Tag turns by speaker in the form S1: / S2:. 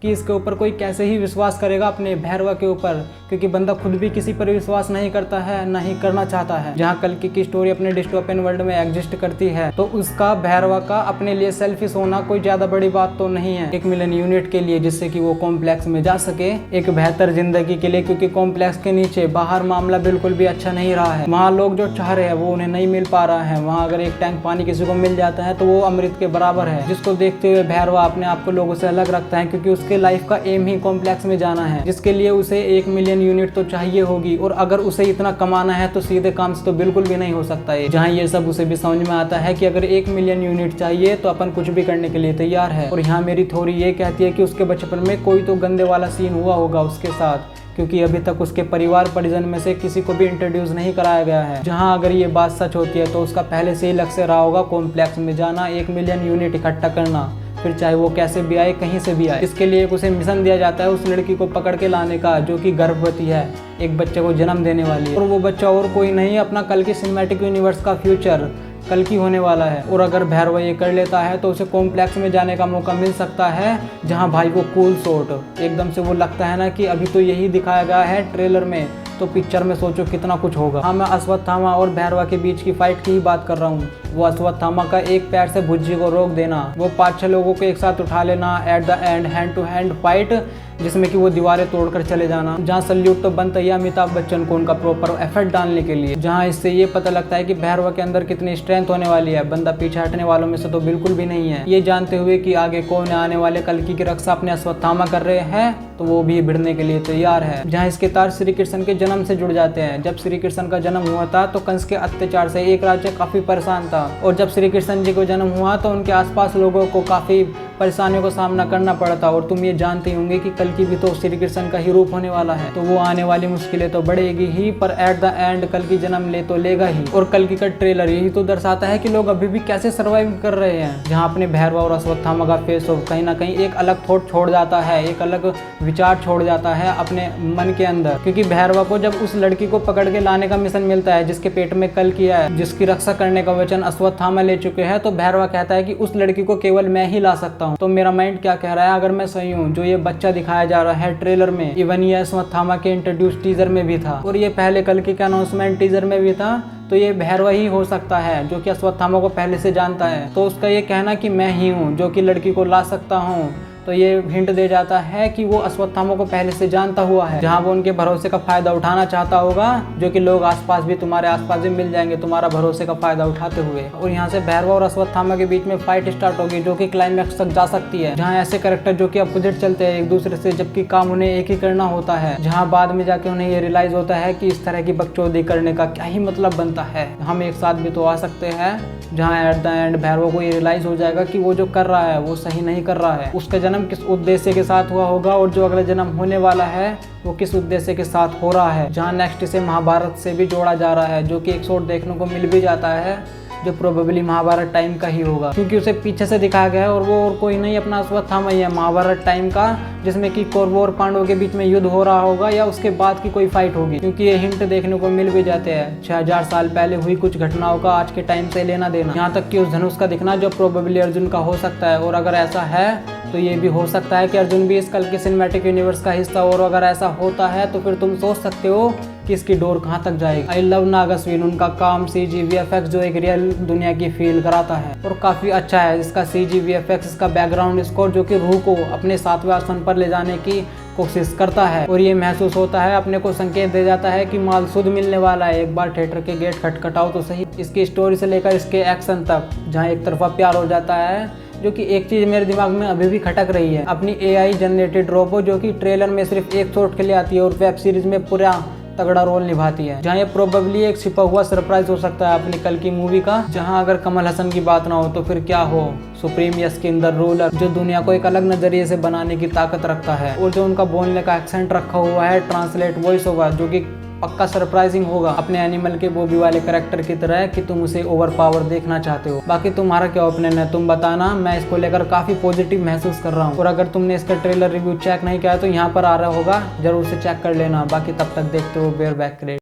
S1: कि इसके ऊपर कोई कैसे ही विश्वास करेगा अपने भैरवा के ऊपर, क्योंकि बंदा खुद भी किसी पर विश्वास नहीं करता है, ना ही करना चाहता है। जहाँ कल्कि की स्टोरी अपने डिस्टोपियन वर्ल्ड में एग्जिस्ट करती है, तो उसका भैरवा का अपने लिए सेल्फिश होना कोई ज्यादा बड़ी बात तो नहीं है 1 मिलियन यूनिट के लिए, जिससे कि वो कॉम्प्लेक्स में जा सके एक बेहतर जिंदगी के लिए। क्योंकि कॉम्प्लेक्स के नीचे बाहर मामला बिल्कुल भी अच्छा नहीं रहा है। वहाँ लोग जो चाह रहे हैं वो उन्हें नहीं मिल पा रहा है। वहाँ अगर एक टैंक पानी किसी को मिल जाता है तो वो अमृत के बराबर है, जिसको देखते हुए भैरवा अपने आप को लोगों से अलग रखता है। क्योंकि उसके लाइफ का एम ही कॉम्प्लेक्स में जाना है, जिसके लिए उसे 1 मिलियन यूनिट तो चाहिए होगी। और अगर उसे इतना कमाना है तो सीधे काम से तो बिल्कुल भी नहीं हो सकता है। जहाँ ये सब उसे भी समझ में आता है कि अगर 1 मिलियन यूनिट चाहिए तो अपन कुछ भी करने के लिए तैयार है। और यहाँ मेरी थ्योरी ये कहती है कि उसके बचपन में कोई तो गंदे वाला सीन हुआ होगा उसके साथ, क्योंकि अभी तक उसके परिवार परिजन में से किसी को भी इंट्रोड्यूस नहीं कराया गया है। जहां अगर ये बात सच होती है तो उसका पहले से ही लक्ष्य रहा होगा कॉम्प्लेक्स में जाना, 1 मिलियन यूनिट इकट्ठा करना, फिर चाहे वो कैसे भी आए, कहीं से भी आए। इसके लिए उसे मिशन दिया जाता है उस लड़की को पकड़ के लाने का, जो कि गर्भवती है, एक बच्चे को जन्म देने वाली है। और वो बच्चा और कोई नहीं, अपना कल की सिनेमैटिक यूनिवर्स का फ्यूचर कल की होने वाला है। और अगर भैरवा ये कर लेता है तो उसे कॉम्प्लेक्स में जाने का मौका मिल सकता है, जहां भाई वो कूल शॉट एकदम से वो लगता है ना कि अभी तो यही दिखाया गया है ट्रेलर में, तो पिक्चर में सोचो कितना कुछ होगा। हाँ, मैं अश्वत्थामा और भैरवा के बीच की फाइट की ही बात कर रहा हूँ। वो अश्वत्थामा का एक पैर से भुज्जी को रोक देना, वो 5-6 लोगों को एक साथ उठा लेना, at the end hand to hand fight, जिसमें कि वो दीवारें तोड़कर चले जाना। जहाँ सल्यूट तो बनता ही अमिताभ बच्चन को उनका प्रॉपर एफर्ट डालने के लिए। जहाँ इससे ये पता लगता है कि भैरवा के अंदर कितनी स्ट्रेंथ होने वाली है। बंदा पीछे हटने वालों में से तो बिल्कुल भी नहीं है। ये जानते हुए कि आगे कौन आने वाले कल्कि की रक्षा अपने अश्वत्थामा कर रहे हैं, तो वो भी भिड़ने के लिए तैयार है। जहाँ इसके तार श्री कृष्ण के जन्म से जुड़ जाते हैं। जब श्री कृष्ण का जन्म हुआ था तो कंस के अत्याचार से एक राज्य काफी परेशान था, और जब श्री कृष्ण जी को जन्म हुआ तो उनके आसपास लोगों को काफी परेशानियों का सामना करना पड़ा था। और तुम ये जानते होंगे कि कल्कि भी तो श्री कृष्ण का ही रूप होने वाला है, तो वो आने वाली मुश्किलें तो बढ़ेगी ही, पर एट द एंड कल्कि जन्म ले तो लेगा ही। और कल्कि का ट्रेलर यही तो दर्शाता है कि लोग अभी भी कैसे सर्वाइव कर रहे हैं। जहाँ अपने भैरवा और अश्वत्थामा का फेस ऑफ कहीं ना कहीं एक अलग थॉट छोड़ जाता है, एक अलग विचार छोड़ जाता है अपने मन के अंदर। क्योंकि भैरवा को जब उस लड़की को पकड़ के लाने का मिशन मिलता है, जिसके पेट में कल्कि है, जिसकी रक्षा करने का वचन अश्वत्थामा ले चुके हैं, तो भैरवा कहता है कि उस लड़की को केवल मैं ही ला सकता हूँ। तो मेरा माइंड क्या कह रहा है, अगर मैं सही हूँ, जो ये बच्चा दिखाया जा रहा है ट्रेलर में, इवन ये अश्वत्थामा के इंट्रोड्यूस टीजर में भी था, और ये पहले कल्कि के अनाउंसमेंट टीजर में भी था, तो ये भैरवा ही हो सकता है, जो कि अश्वत्थामा को पहले से जानता है। तो उसका ये कहना कि मैं ही हूँ जो कि लड़की को ला सकता हूँ, तो ये हिंट दे जाता है कि वो अश्वत्थामा को पहले से जानता हुआ है। जहाँ वो उनके भरोसे का फायदा उठाना चाहता होगा, जो कि लोग आसपास भी, तुम्हारे आसपास भी मिल जाएंगे तुम्हारा भरोसे का फायदा उठाते हुए। और यहाँ से भैरवा और अश्वत्थामा के बीच में फाइट स्टार्ट होगी, जो कि क्लाइमैक्स तक जा सकती है। जहाँ ऐसे कैरेक्टर जो कि अपोजिट चलते हैं एक दूसरे से, जबकि काम उन्हें एक ही करना होता है। जहाँ बाद में जाके उन्हें ये रियलाइज होता है कि इस तरह की बकचोदी करने का क्या ही मतलब बनता है, हम एक साथ भी तो आ सकते हैं। जहाँ एट द एंड भैरवा को ये रियलाइज हो जाएगा कि वो जो कर रहा है वो सही नहीं कर रहा है। उसका जन्म किस उद्देश्य के साथ हुआ होगा, और जो अगला जन्म होने वाला है वो किस उद्देश्य के साथ हो रहा है। जहाँ नेक्स्ट इसे महाभारत से भी जोड़ा जा रहा है, जो कि एक शॉट देखने को मिल भी जाता है, जो प्रोबेबली महाभारत टाइम का ही होगा, क्योंकि उसे पीछे से दिखाया गया है। और वो और कोई नहीं, अपना अश्वत्थामा ही है महाभारत टाइम का, जिसमें कि कौरवों और पांडवों के बीच में युद्ध हो रहा होगा, या उसके बाद की कोई फाइट होगी। क्योंकि ये हिंट देखने को मिल भी जाते हैं 6000 साल पहले हुई कुछ घटनाओं का आज के टाइम से लेना देना। यहाँ तक कि उस धनुष का दिखना जो प्रोबेबली अर्जुन का हो सकता है। और अगर ऐसा है तो ये भी हो सकता है कि अर्जुन भी इस कल के सिनेमैटिक यूनिवर्स का हिस्सा। और अगर ऐसा होता है तो फिर तुम सोच सकते हो कि इसकी डोर कहाँ तक जाएगी। आई लव नाग अश्विन, उनका काम CG VFX जो एक रियल दुनिया की फील कराता है, और काफी अच्छा है इसका CG VFX, इसका बैकग्राउंड स्कोर, जो कि रूह को अपने 7वें आसमान पर ले जाने की कोशिश करता है। और ये महसूस होता है, अपने को संकेत दे जाता है कि माल शुद्ध मिलने वाला है, एक बार थिएटर के गेट खटखटाओ तो सही। इसकी स्टोरी से लेकर इसके एक्शन तक, जहाँ एक तरफा प्यार हो जाता है, जो कि एक चीज मेरे दिमाग में अभी भी खटक रही है, अपनी AI जनरेटेड रोबो, जो कि ट्रेलर में सिर्फ एक शॉट के लिए आती है और वेब सीरीज में पूरा तगड़ा रोल निभाती है। जहाँ ये प्रोबेबली एक छिपा हुआ सरप्राइज हो सकता है अपनी कल की मूवी का। जहाँ अगर कमल हसन की बात ना हो तो फिर क्या हो, सुप्रीम यशकिंदर रूलर, जो दुनिया को एक अलग नजरिए से बनाने की ताकत रखता है, और जो उनका बोलने का एक्सेंट रखा हुआ है, ट्रांसलेट वॉइस ओवर, जो कि पक्का सरप्राइजिंग होगा अपने एनिमल के बॉबी वाले कैरेक्टर की तरह, कि तुम उसे ओवर पावर देखना चाहते हो। बाकी तुम्हारा क्या ओपिनियन है तुम बताना, मैं इसको लेकर काफी पॉजिटिव महसूस कर रहा हूँ। और अगर तुमने इसका ट्रेलर रिव्यू चेक नहीं किया तो यहाँ पर आ रहा होगा, जरूर से चेक कर लेना। बाकी तब तक देखते हो बेयर बैक क्रेट।